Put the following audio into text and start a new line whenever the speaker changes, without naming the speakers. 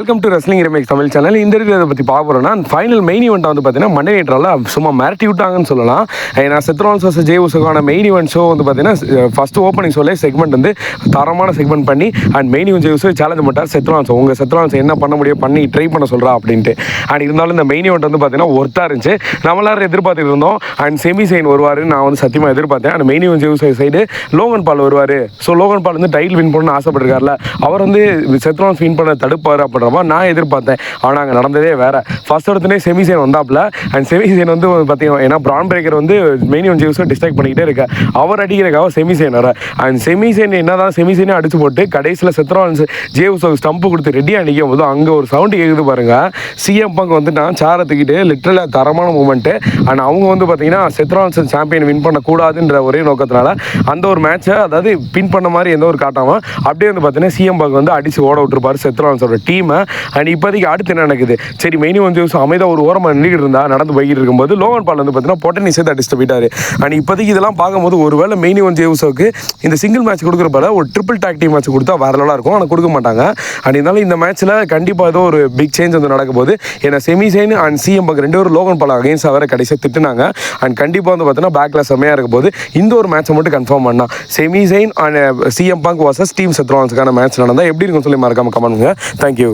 Welcome to wrestling remakes Tamil channel. இந்த video இதை பற்றி பார்க்க போகிறோம்னா ஃபைனல் மெயின் ஈவெண்ட் வந்து பார்த்தீங்கன்னா மண்டே நைட்ரால் சும்மா மிரட்டி விட்டாங்கன்னு சொல்லலாம். ஏன்னா செத் ராலின்ஸ் vs ஜே உசோக்கான மெயின் ஈவெண்ட் ஷோ வந்து பார்த்தீங்கன்னா ஃபஸ்ட்டு ஓப்பனிங் ஷோலே செக்மெண்ட் வந்து தரமான செக்மெண்ட் பண்ணி and main event Jey உசோ challenge பண்ணிட்டார் செத் ராலின்ஸ். உங்கள் செத் ராலின்ஸ் என்ன பண்ண முடியும் பண்ணி ட்ரை பண்ண சொல்கிறா அப்படின்ட்டு. அண்ட் இருந்தாலும் இந்த மெயின் ஈவெண்ட் வந்து பார்த்தீங்கன்னா ஒர்த்தாக இருந்துச்சு. நம்ம எல்லாரும் எதிர்பார்த்துட்டு இருந்தோம். அண்ட் செமி சைன் வருவார் நான் வந்து சத்தியமாக எதிர்பார்த்தேன். And main event Jey Uso side Logan Paul வருவார். ஸோ லோகன் பால் வந்து டைட்டில் வின் பண்ணணும்னு ஆசைப்பட்டிருக்காருல, அவர் வந்து செத் ராலின்ஸ் வின் பண்ண தடுப்பார் அப்படின்றப்ப நான் எதிர்பார்த்தேன். ஆனால் அங்கே நடந்ததே வேற. ஃபர்ஸ்ட் இடத்துனே செமிசைன் வந்தாப்புல. அண்ட் செமிசைன் வந்து பார்த்தீங்கன்னா ஏன்னா பிரான் பிரேக்கர் வந்து மெயின் ஈவெண்ட் ஜே உசோ டிஸ்ட்ராக்ட் பண்ணிக்கிட்டே இருக்க, அவர் அடிக்கிறக்காக செமிசைன் வர. அண்ட் செமிசைன் என்னதான் செமிசைனே அடிச்சு போட்டு கடைசியில் செத் ராலின்ஸ் ஜே உசோ ஸ்டம்ப் கொடுத்து ரெடியாக நிற்கும் போது அங்கே ஒரு சவுண்டு கேட்குது பாருங்க. சிஎம் பங்க் வந்து நான் சாரை தூக்கிட்டு லிட்டரலாக தரமான மூமெண்ட்டு. அண்ட் அவங்க வந்து பார்த்தீங்கன்னா செத் ராலின்ஸ் சாம்பியன் வின் பண்ணக்கூடாதுன்ற ஒரே நோக்கத்தினால அந்த ஒரு மேட்சை அதாவது பின் பண்ண மாதிரி எந்த ஒரு காட்டாமல் அப்படியே வந்து பார்த்தீங்கன்னா சிஎம் பங்க் வந்து அடிச்சு ஓட விட்டுருப்பாரு செத் ராலின்ஸோட டீமை. அண்ட் இப்போதைக்கு அடுத்து என்ன நடக்குது, சரி மெயின் ஈவெண்ட் ஜே உசோ அமைதியாக ஒரு ஓரமாக நின்றுக்கிட்டு இருந்தா நடந்து போய்கிட்டு இருக்கும்போது லோகன் பால் வந்து பார்த்தீங்கன்னா பொட்டனி சேர்த்து அடிச்சுட்டு போயிட்டாரு. அண்ட் இப்போதைக்கு இதெல்லாம் பார்க்கும்போது ஒருவேளை மெயின் ஈவெண்ட் ஜே உசோக்கு இந்த சிங்கிள் மேட்ச் கொடுக்குறப்ப ஒரு ட்ரிபிள் டாக் டீம் மேட்ச் கொடுத்தா வேற லெவலாக இருக்கும். ஆனால் கொடுக்க மாட்டாங்க. அண்ட் இருந்தாலும் இந்த மேட்ச்சில் கண்டிப்பாக ஏதோ ஒரு பிக் சேஞ்ச் வந்து நடக்கும் போது ஏன்னா செமிசைன் அண்ட் சிஎம் பங்க் ரெண்டு பேரும் லோகன் பால் அகைன்ஸ்டாக வேறு கடைசியாக திட்டுனாங்க. அண்ட் கண்டிப்பாக வந்து பார்த்தீங்கன்னா பேக்கில் செம்மையாக இருக்கும் போது இந்த ஒரு மேட்சை மட்டும் கன்ஃபார்ம் பண்ணா செமிசைன் and CM Punk versus team Seth ராலின்ஸ்க்கான மேட்ச் நடந்தால் எப்படி இருக்குன்னு சொல்லி மறக்காம கமெண்ட் பண்ணுங்க. தேங்க்யூ.